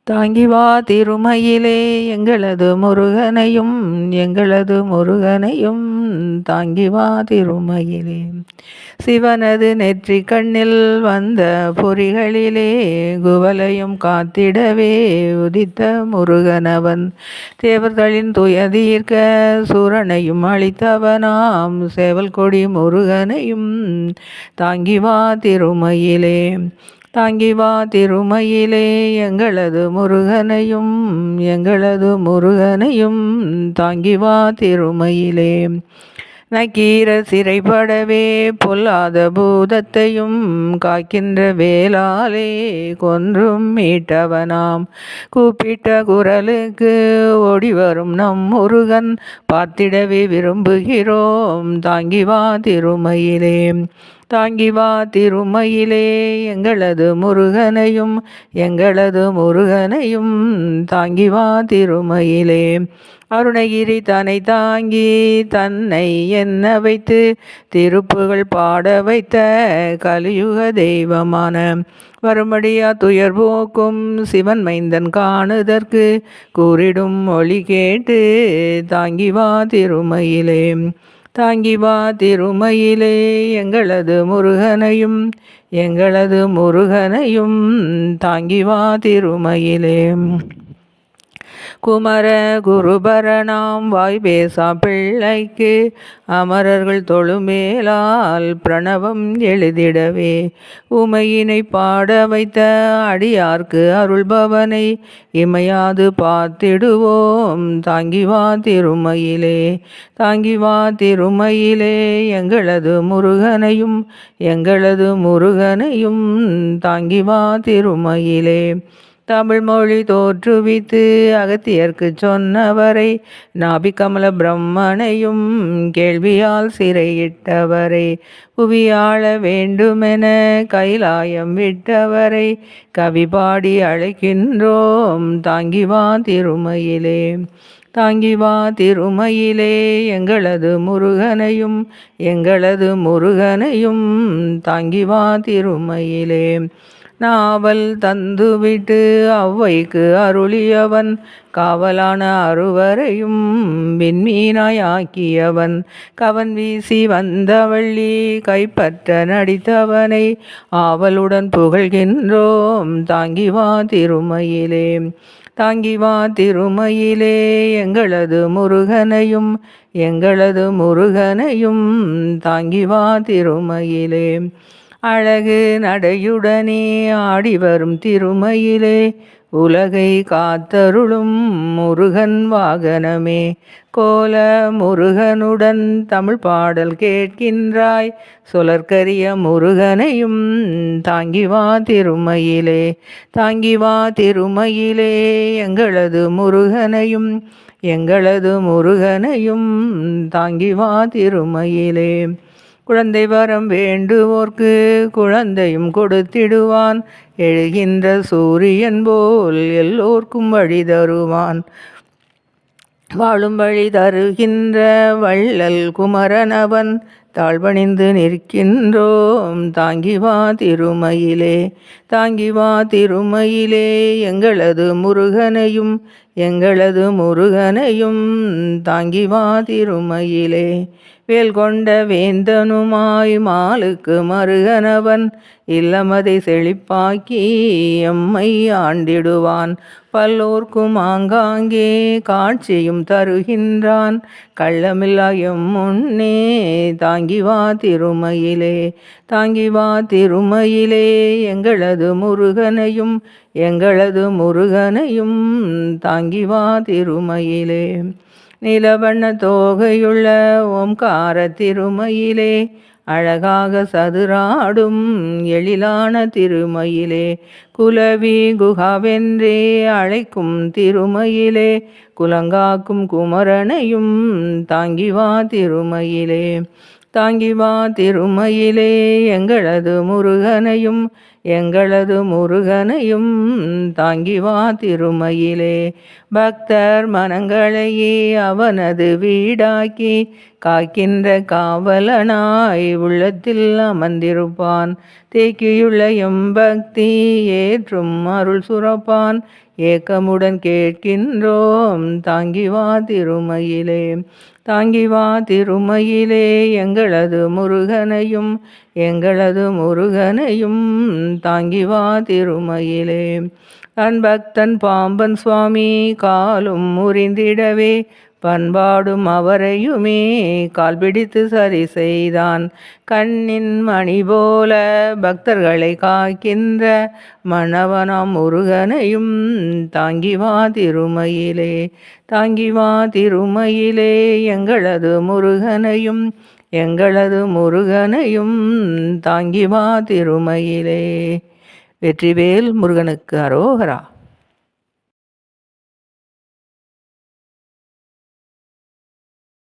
தாங்கி வா திருமயிலே எங்களது முருகனையும் தாங்கி வா திருமயிலே. சிவனது நெற்றி கண்ணில் வந்த பொறிகளிலே குவலையும் காத்திடவே உதித்த முருகனவன். தேவர்களின் துயதீர்க்க சூரனையும் அளித்தவனாம் சேவல் கொடி முருகனையும் தாங்கி வா திருமயிலே. தாங்கி வா திருமயிலே எங்களது முருகனையும் தாங்கி வா திருமயிலே. நக்கீர சிறைப்படவே பொல்லாத பூதத்தையும் காக்கின்ற வேளாலே கொன்றும் மீட்டவனாம். கூப்பிட்ட குரலுக்கு ஓடிவரும் நம் முருகன் பார்த்திடவே விரும்புகிறோம். தாங்கி வா திருமயிலே. தாங்கி வா திருமயிலே எங்களது முருகனையும் தாங்கி வா திருமயிலே. அருணகிரி தன்னை தாங்கி தன்னை என்ன வைத்து திருப்புகள் பாட வைத்த கலியுக தெய்வமான வரும்படியா துயர் போக்கும் சிவன் மைந்தன் காணுதற்கு கூறிடும் மொழி கேட்டு தாங்கி வா திருமயிலே. தாங்கி வா திருமயிலே எங்களது முருகனையும் தாங்கி வா திருமயிலே. குமர குருபரனாம் வாய் பேசா பிள்ளைக்கு அமரர்கள் தொழுமேலால் பிரணவம் எழுதிடவே உமையினை பாட வைத்த அடியார்க்கு அருள்பவனை இமையாது பார்த்திடுவோம். தாங்கி வா திருமயிலே. தாங்கி வா திருமயிலே எங்களது முருகனையும் தாங்கி வா திருமயிலே. தமிழ் மொழி தோற்றுவித்து அகத்தியர்க்கு சொன்னவரை நாபிகமல பிரம்மனையும் கேள்வியால் சிறையிட்டவரை புவியாள வேண்டுமென கைலாயம் விட்டவரை கவி பாடி அழைக்கின்றோம். தாங்கி வா திருமயிலே. தாங்கி வா திருமயிலே எங்களது முருகனையும் தாங்கி வா திருமயிலே. நாவல் தந்துவிட்டு அவ்வைக்கு அருளியவன் காவலான அறுவரையும் விண்மீனாய் ஆக்கியவன் கவன் வீசி வந்தவள்ளி கைப்பற்ற நடித்தவனை ஆவலுடன் புகழ்கின்றோம். தாங்கி வா திருமயிலே. தாங்கி வா திருமயிலே எங்களது முருகனையும் தாங்கி வா திருமயிலே. அழகு நடையுடனே ஆடி வரும் திருமயிலே உலகை காத்தருளும் முருகன் வாகனமே. கோல முருகனுடன் தமிழ் பாடல் கேட்கின்றாய் சொலற்கரிய முருகனையும் தாங்கி வா திருமயிலே. தாங்கி வா திருமயிலே எங்களது முருகனையும் தாங்கி வா திருமயிலே. குழந்தை வரம் வேண்டுவோர்க்கு குழந்தையும் கொடுத்திடுவான். எழுகின்ற சூரியன் போல் எல்லோர்க்கும் வழி தருவான். வாழும் வழி தருகின்ற வள்ளல் குமரனவன் தாழ்வணிந்து நிற்கின்றோம். தாங்கி வா திருமயிலே. தாங்கி வா திருமயிலே எங்களது முருகனையும் தாங்கி வா திருமயிலே. வேல் கொண்ட வேந்தனுமாய் மாலுக்கு மருகனவன் இல்லமதை செழிப்பாக்கி எம்மை ஆண்டிடுவான். பல்லோர்க்கும் ஆங்காங்கே காட்சியும் தருகின்றான் கள்ளமில்லா எம்முன்னே. தாங்கி வா திருமயிலே. தாங்கி வா திருமயிலே எங்களது முருகனையும் தாங்கி வா திருமயிலே. நிலவண்ண தோகையுள்ள ஓம்கார திருமயிலே அழகாக சதுராடும் எழிலான திருமயிலே. குலவி குகாவென்றே அழைக்கும் திருமயிலே குலங்காக்கும் குமரனையும் தாங்கி வா திருமயிலே. தாங்கி வா திருமயிலே எங்களது எங்களது முருகனையும் தாங்கி வா திருமயிலே. பக்தர் மனங்களையே அவனது வீடாக்கி காக்கின்ற காவலனாய் உள்ளத்தில் அமர்ந்திருப்பான். தேக்கியுள்ள எம்பக்தி ஏற்றும் அருள் சுரப்பான். ஏக்கமுடன் கேட்கின்றோம் தாங்கி வா திருமயிலே. தாங்கி வா திருமயிலே எங்களது முருகனையும் எங்களது முருகனையும் தாங்கி வா திருமயிலே. தன் பக்தன் பாம்பன் சுவாமி காலும் முறிந்திடவே பண்பாடும் அவரையுமே கால் பிடித்து சரி செய்தான். கண்ணின் மணி போல பக்தர்களை காக்கின்ற மன்னவனாம் முருகனையும் தாங்கி வா திருமயிலே. தாங்கி வா திருமயிலே எங்களது முருகனையும் எங்களது முருகனையும் தாங்கி வா திருமயிலே. வெற்றிவேல் முருகனுக்கு அரோகரா.